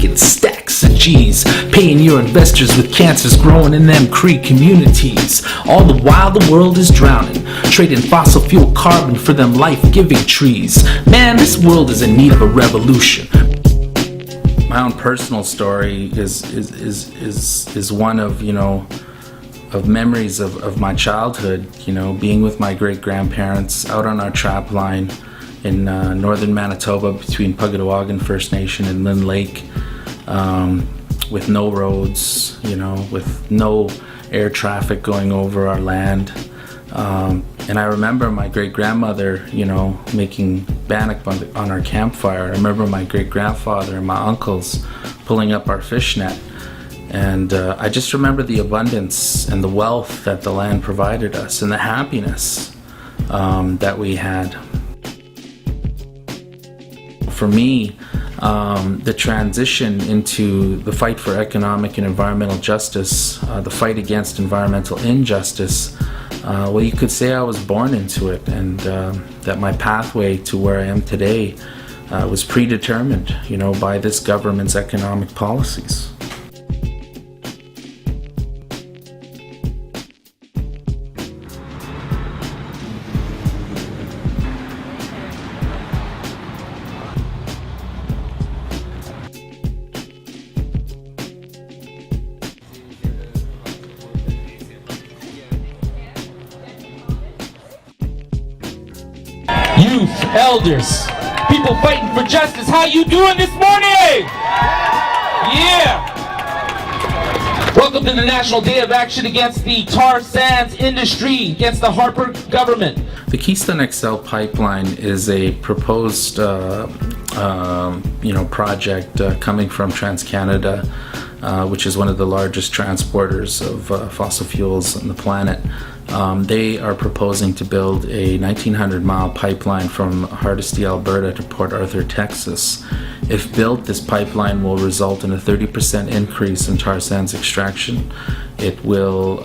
making stacks of G's, paying your investors with cancers growing in them Cree communities. All the while the world is drowning, trading fossil fuel carbon for them life-giving trees. Man, this world is in need of a revolution. My own personal story is one of, of memories of my childhood, being with my great-grandparents out on our trap line in northern Manitoba between Pugatawagan First Nation and Lynn Lake, with no roads, with no air traffic going over our land. And I remember my great-grandmother, making bannock on our campfire. I remember my great-grandfather and my uncles pulling up our fish net. And I just remember the abundance and the wealth that the land provided us and the happiness that we had. For me, the transition into the fight for economic and environmental justice, the fight against environmental injustice, well, you could say I was born into it, and that my pathway to where I am today was predetermined, by this government's economic policies. Youth, elders, people fighting for justice, how you doing this morning? Yeah! Welcome to the National Day of Action against the tar sands industry, against the Harper government. The Keystone XL pipeline is a proposed project coming from TransCanada, which is one of the largest transporters of fossil fuels on the planet. They are proposing to build a 1,900-mile pipeline from Hardisty, Alberta to Port Arthur, Texas. If built, this pipeline will result in a 30% increase in tar sands extraction. It will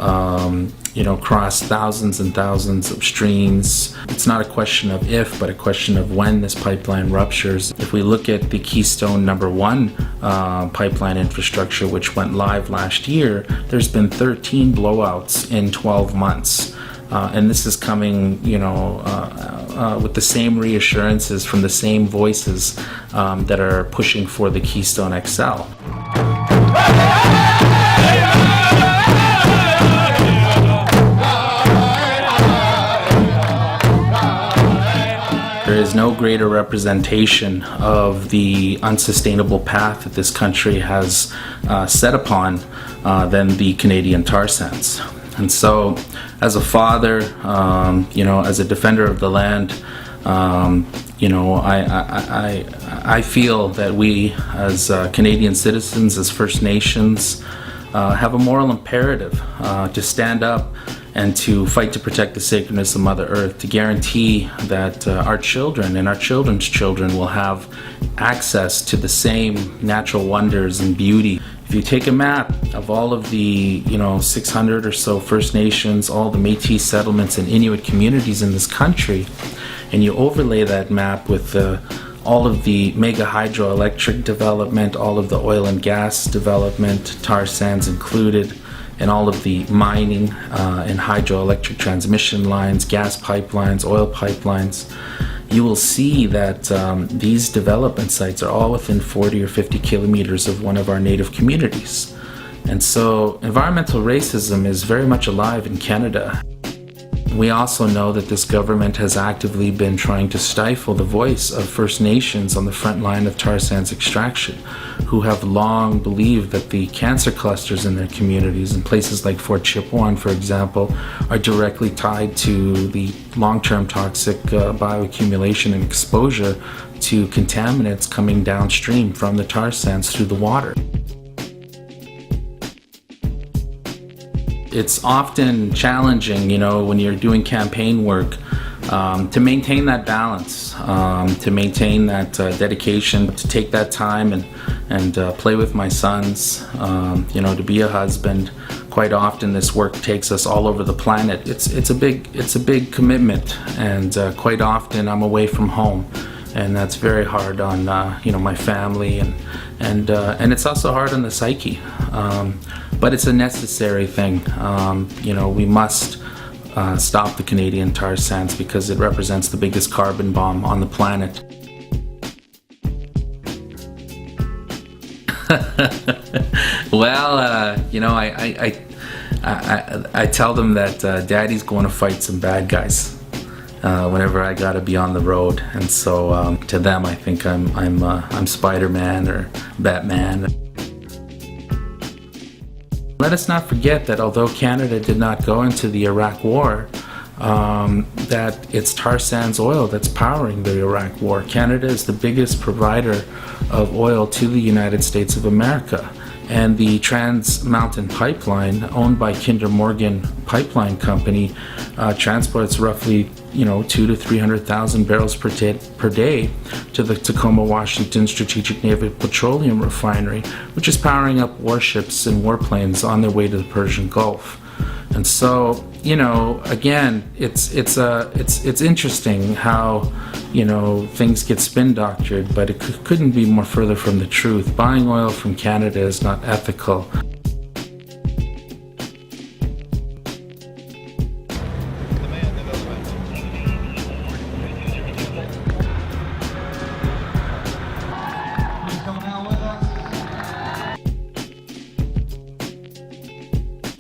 cross thousands and thousands of streams. It's not a question of if, but a question of when this pipeline ruptures. If we look at the Keystone #1 pipeline infrastructure, which went live last year, there's been 13 blowouts in 12 months. And this is coming, with the same reassurances from the same voices that are pushing for the Keystone XL. There is no greater representation of the unsustainable path that this country has set upon than the Canadian tar sands. And so, as a father, as a defender of the land, I feel that we, as Canadian citizens, as First Nations, have a moral imperative to stand up and to fight to protect the sacredness of Mother Earth, to guarantee that our children and our children's children will have access to the same natural wonders and beauty. If you take a map of all of the 600 or so First Nations, all the Métis settlements and Inuit communities in this country, and you overlay that map with all of the mega hydroelectric development, all of the oil and gas development, tar sands included, and all of the mining and hydroelectric transmission lines, gas pipelines, oil pipelines, you will see that these development sites are all within 40 or 50 kilometers of one of our native communities. And so environmental racism is very much alive in Canada. We also know that this government has actively been trying to stifle the voice of First Nations on the front line of tar sands extraction, who have long believed that the cancer clusters in their communities, in places like Fort Chipewyan, for example, are directly tied to the long-term toxic bioaccumulation and exposure to contaminants coming downstream from the tar sands through the water. It's often challenging, when you're doing campaign work, to maintain that balance, to maintain that dedication, to take that time and play with my sons, to be a husband. Quite often this work takes us all over the planet. It's a big commitment, and quite often I'm away from home. and that's very hard on my family, and it's also hard on the psyche. But it's a necessary thing. We must stop the Canadian tar sands because it represents the biggest carbon bomb on the planet. Well, I tell them that Daddy's going to fight some bad guys whenever I gotta be on the road, and so to them, I think I'm Spider-Man or Batman. Let us not forget that although Canada did not go into the Iraq War, that it's tar sands oil that's powering the Iraq War. Canada is the biggest provider of oil to the United States of America. And the Trans Mountain Pipeline, owned by Kinder Morgan Pipeline Company, transports roughly 200,000 to 300,000 barrels per day to the Tacoma, Washington Strategic Naval Petroleum Refinery, which is powering up warships and warplanes on their way to the Persian Gulf. And so, again, it's interesting how things get spin doctored, but it couldn't be more further from the truth. Buying oil from Canada is not ethical.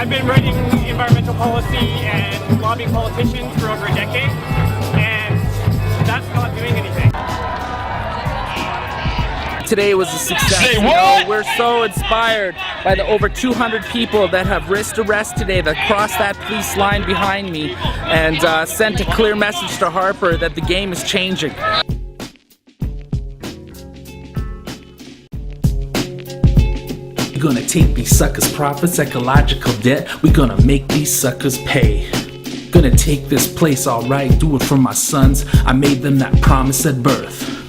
I've been writing environmental policy and lobbying politicians for over a decade, and that's not doing anything. Today was a success. Say what? We're so inspired by the over 200 people that have risked arrest today, that crossed that police line behind me and sent a clear message to Harper that the game is changing. We're gonna take these suckers' profits, ecological debt. We're gonna make these suckers pay. Gonna take this place alright, do it for my sons. I made them that promise at birth.